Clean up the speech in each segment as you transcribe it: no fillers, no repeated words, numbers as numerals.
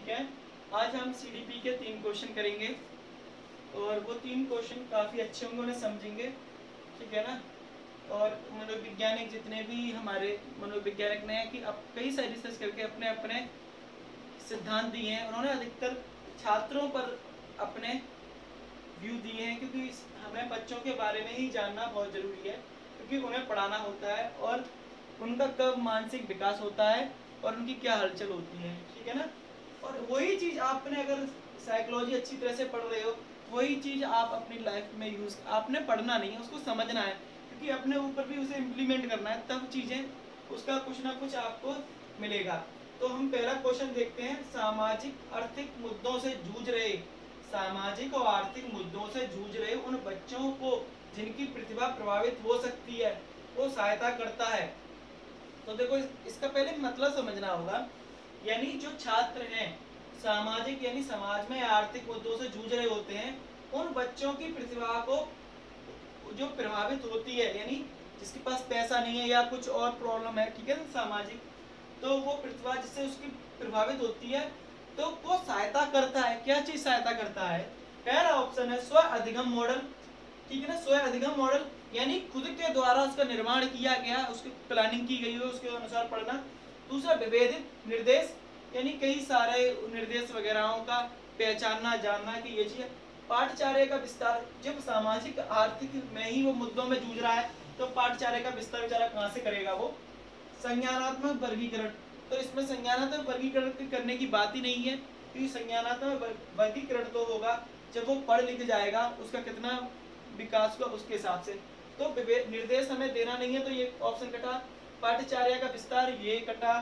ठीक है। आज हम सीडीपी के 3 क्वेश्चन करेंगे और वो 3 क्वेश्चन काफ़ी अच्छे होंगे, उन्हें समझेंगे, ठीक है ना। और मनोवैज्ञानिक जितने भी हमारे मनोवैज्ञानिक ने कि अब कई सारी रिसर्च करके अपने अपने सिद्धांत दिए हैं, उन्होंने अधिकतर छात्रों पर अपने व्यू दिए हैं, क्योंकि हमें बच्चों के बारे में ही जानना बहुत ज़रूरी है, क्योंकि उन्हें पढ़ाना होता है और उनका कब मानसिक विकास होता है और उनकी क्या हलचल होती है, ठीक है ना। और वही चीज़ आपने अगर साइकोलॉजी अच्छी तरह से पढ़ रहे हो, वही चीज़ आप अपनी लाइफ में यूज़, आपने पढ़ना नहीं है, उसको समझना है, क्योंकि अपने ऊपर भी उसे इम्प्लीमेंट करना है, तब चीज़ें उसका कुछ ना कुछ आपको मिलेगा। तो हम पहला क्वेश्चन देखते हैं। सामाजिक आर्थिक मुद्दों से जूझ रहे, सामाजिक और आर्थिक मुद्दों से जूझ रहे उन बच्चों को जिनकी प्रतिभा प्रभावित हो सकती है, वो सहायता करता है। तो देखो इसका पहले मतलब समझना होगा, यानी जो छात्र हैं सामाजिक यानी समाज में आर्थिक मुद्दों से जूझ रहे होते हैं, उन बच्चों की प्रतिभा को जो प्रभावित होती है, यानी जिसके पास पैसा नहीं है या कुछ और प्रॉब्लम है, ठीक है ना, सामाजिक, तो वो प्रतिभा जिससे उसकी प्रभावित होती है, तो वो सहायता करता है। क्या चीज सहायता करता है? पहला ऑप्शन है स्व अधिगम मॉडल, ठीक है ना। स्व अधिगम मॉडल यानी खुद के द्वारा उसका निर्माण किया गया, उसकी प्लानिंग की गई हो, उसके अनुसार पढ़ना। दूसरा विभेदित निर्देश, यानी कई सारे निर्देश वगैरह का पहचानना, जानना कि ये चीज। पाठ्यचर्या का विस्तार, जब सामाजिक आर्थिक में ही वो मुद्दों में जूझ रहा है, तो पाठ्यचर्या का विस्तार बेचारा कहाँ से करेगा वो। संज्ञानात्मक वर्गीकरण, तो इसमें संज्ञानात्मक वर्गीकरण करने की बात ही नहीं है, क्योंकि संज्ञानात्मक वर्गीकरण तो होगा जब वो पढ़ लिख जाएगा, उसका कितना विकास हुआ उसके हिसाब से। तो निर्देश हमें देना नहीं है, तो ये ऑप्शन कटा। पाठ्यचर्या का विस्तार ये कटा,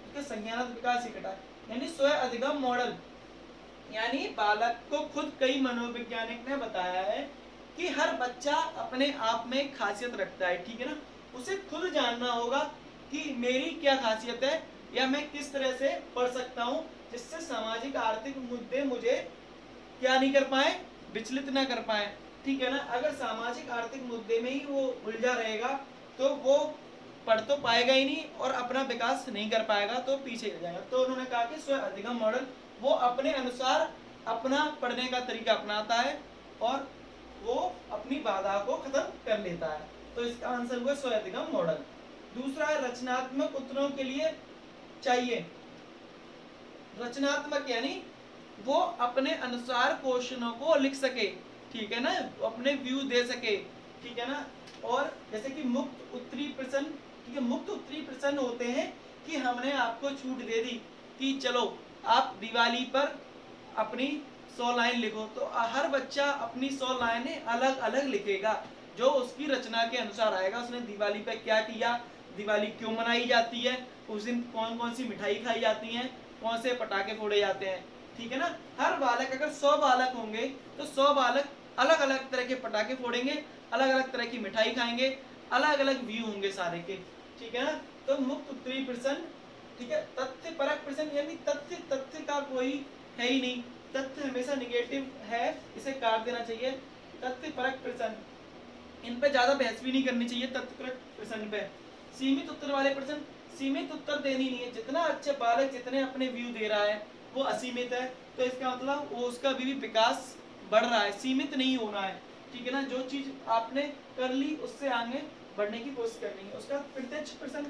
उसके संज्ञानात्मक विकास ये कटा। यानी स्व अधिगम मॉडल, यानी बालक को खुद, कई मनोवैज्ञानिक ने बताया है कि हर बच्चा अपने आप में खासियत रखता है, ठीक है ना। उसे खुद जानना होगा कि मेरी क्या खासियत है, या मैं किस तरह से पढ़ सकता हूँ जिससे सामाजिक आर्थिक मुद्दे मुझे क्या नहीं कर पाए, विचलित ना कर पाए, ठीक है ना। अगर सामाजिक आर्थिक मुद्दे में ही वो उलझा रहेगा तो वो पढ़ तो पाएगा ही नहीं और अपना विकास नहीं कर पाएगा, तो पीछे रह जाएगा। तो उन्होंने कहा कि स्व अधिगम मॉडल, वो अपने अनुसार अपना पढ़ने का तरीका अपनाता है और वो अपनी बाधा को खत्म कर लेता है। तो इसका आंसर हुआ स्व अधिगम मॉडल। दूसरा है रचनात्मक उत्तरों के लिए चाहिए। रचनात्मक यानी वो अपने अनुसार क्वेश्चनों को लिख सके, ठीक है ना, अपने व्यू दे सके, ठीक है ना। और जैसे कि मुक्त उत्तरी प्रश्न, ठीक है, मुक्त उत्तरी प्रश्न होते हैं कि हमने आपको छूट दे दी कि चलो आप दिवाली पर अपनी 100 लाइन लिखो, तो हर बच्चा अपनी 100 लाइनें अलग अलग लिखेगा, जो उसकी रचना के अनुसार आएगा। उसने दिवाली पे क्या किया, दिवाली क्यों मनाई जाती है, उस दिन कौन कौन सी मिठाई खाई जाती है, कौन से पटाखे फोड़े जाते हैं, ठीक है ना। हर बालक, अगर 100 बालक होंगे तो 100 बालक अलग अलग तरह के पटाखे फोड़ेंगे, अलग अलग तरह की मिठाई खाएंगे, अलग अलग व्यू होंगे सारे के, ठीक है ना। तो मुक्त उत्तरी प्रश्न, ठीक है। तथ्य परक प्रश्न यानी तथ्य का कोई है ही नहीं, तथ्य हमेशा निगेटिव है, इसे काट देना चाहिए। तथ्य परक प्रश्न, इन पे ज्यादा बहस भी नहीं करनी चाहिए। तथ्य परक प्रश्न पे सीमित उत्तर वाले प्रश्न, सीमित उत्तर देनी नहीं है। जितना अच्छे बालक जितने अपने व्यू दे रहा है वो असीमित है, तो इसका मतलब वो उसका भी विकास बढ़ रहा है, सीमित नहीं होना है, ठीक है ना। जो चीज आपने कर ली उससे आगे बढ़ने की कोशिश करनी है। उसका प्रत्यक्ष प्रश्न,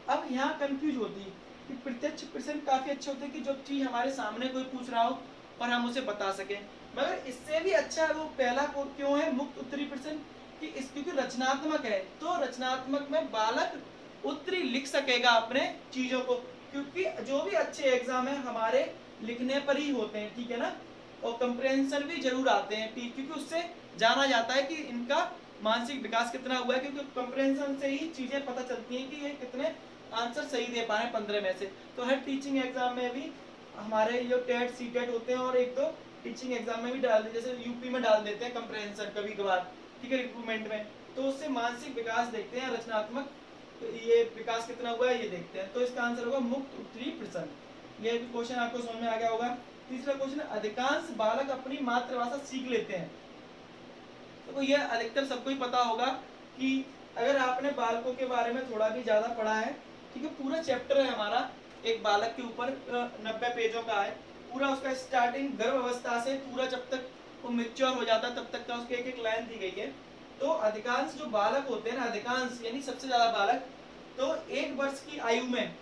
अब यहाँ कंफ्यूज होती है कि प्रत्यक्ष प्रश्न काफी अच्छे होते हैं कि जो चीज हमारे सामने कोई पूछ रहा हो और हम उसे बता सकें, मगर इससे भी अच्छा वो पहला क्यों है मुक्त उत्तरी प्रश्न, कि इस क्योंकि रचनात्मक है, तो रचनात्मक में बालक उत्तरी लिख सकेगा अपने चीजों को, क्योंकि जो भी अच्छे एग्जाम है हमारे लिखने पर ही होते हैं, ठीक है ना। और कंप्रेहेंशन भी जरूर आते हैं, ठीक, क्योंकि उससे जाना जाता है कि इनका मानसिक विकास कितना हुआ है, क्योंकि कंप्रेहेंशन से ही चीजें पता चलती हैं कि ये कितने आंसर सही दे पा रहे हैं 15 में से। तो हर टीचिंग एग्जाम में भी हमारे जो टेट सीटेट होते हैं और एक दो टीचिंग एग्जाम में भी डाल देते, जैसे यूपी में डाल देते हैं कंप्रेहेंशन कभी कभार, ठीक है, रिक्रूटमेंट में, तो उससे मानसिक विकास देखते हैं, रचनात्मक ये विकास कितना हुआ है ये देखते हैं। तो इसका आंसर होगा मुक्त उत्तरी प्रश्न। ये भी क्वेश्चन आपको समझ में आ गया होगा। तीसरा क्वेश्चन, अधिकांश बालक अपनी मातृभाषा सीख लेते हैं। तो ये अधिकतर सबको ही पता होगा कि अगर आपने बालकों के बारे में थोड़ा भी ज्यादा पढ़ा है, ठीक है, पूरा चैप्टर है हमारा एक बालक के ऊपर 90 पेजों का है, पूरा उसका स्टार्टिंग गर्भ अवस्था से पूरा जब तक वो मैच्योर हो जाता है तब तक का उसके एक एक लाइन दी गई है। तो अधिकांश जो बालक होते हैं ना, अधिकांश यानी सबसे ज्यादा बालक, तो 1 वर्ष की आयु में,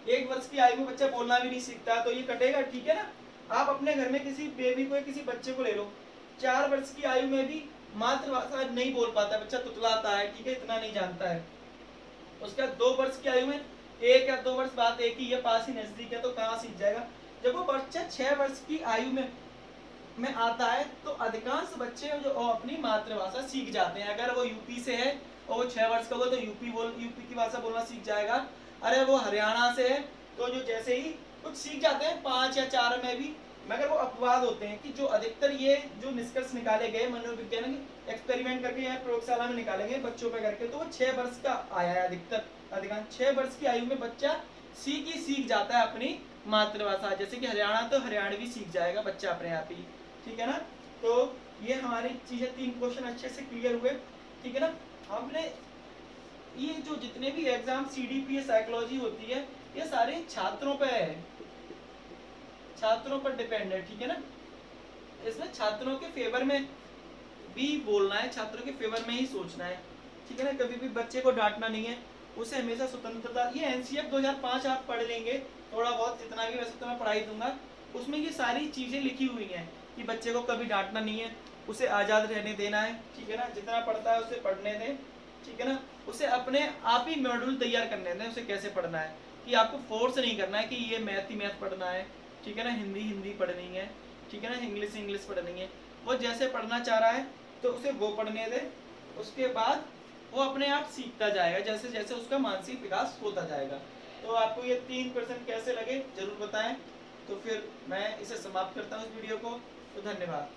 1 वर्ष की आयु में बच्चा बोलना भी नहीं सीखता, तो ये कटेगा, ठीक है ना। आप अपने घर में किसी बेबी को, किसी बच्चे को ले लो, 4 वर्ष की आयु में भी मातृभाषा नहीं बोल पाता, बच्चा तुतलाता है, ठीक है, इतना नहीं जानता है। उसके बाद 2 वर्ष की आयु में, 1 या 2 वर्ष बाद, एक ही है, पास ही नजदीक है, तो कहाँ सीख जाएगा। जब वो बच्चा 6 वर्ष की आयु में आता है तो अधिकांश बच्चे जो अपनी मातृभाषा सीख जाते हैं। अगर वो यूपी से है और वो 6 वर्ष का होगा तो यूपी की भाषा बोलना सीख जाएगा। अरे वो हरियाणा से है तो जो जैसे ही कुछ सीख जाते हैं 5 या 4 में भी, मगर वो अपवाद होते हैं कि जो अधिकतर ये जो निष्कर्ष निकाले गए मनोवैज्ञानिक एक्सपेरिमेंट करके या प्रयोगशाला में निकाले गए बच्चों पे करके, तो वो 6 वर्ष का आया है अधिकतर। अधिकांश 6 वर्ष की आयु में बच्चा सीख जाता है अपनी मातृभाषा। जैसे कि हरियाणा, तो हरियाणवी सीख जाएगा बच्चा अपने आप ही, ठीक है ना। तो ये हमारी चीजें 3 क्वेश्चन अच्छे से क्लियर हुए, ठीक है ना। हमने ये जो जितने भी एग्जाम सीडीपी साइकोलॉजी होती है, ये सारे छात्रों पे है, छात्रों पर डिपेंड है, ठीक है ना। इसमें छात्रों के फेवर में भी बोलना है, छात्रों के फेवर में ही सोचना है, ठीक है ना। कभी भी बच्चे को डांटना नहीं है, उसे हमेशा स्वतंत्रता। ये एनसीएफ 2005 आप पढ़ लेंगे थोड़ा बहुत, जितना भी, वैसे तो मैं पढ़ाई दूंगा, उसमें ये सारी चीजें लिखी हुई हैं कि बच्चे को कभी डांटना नहीं है, उसे आज़ाद रहने देना है, ठीक है ना। जितना पढ़ता है उसे पढ़ने दें, ठीक है ना। उसे अपने आप ही मॉड्यूल तैयार करने दें, उसे कैसे पढ़ना है, कि आपको फोर्स नहीं करना है कि ये मैथ ही मैथ पढ़ना है, ठीक है ना, हिंदी हिंदी पढ़नी है, ठीक है ना, इंग्लिश इंग्लिश पढ़नी है। वो जैसे पढ़ना चाह रहा है तो उसे वो पढ़ने दें, उसके बाद वो अपने आप सीखता जाएगा जैसे जैसे उसका मानसिक विकास होता जाएगा। तो आपको ये 3 प्रश्न कैसे लगे जरूर बताएं। तो फिर मैं इसे समाप्त करता हूँ इस वीडियो को। तो धन्यवाद।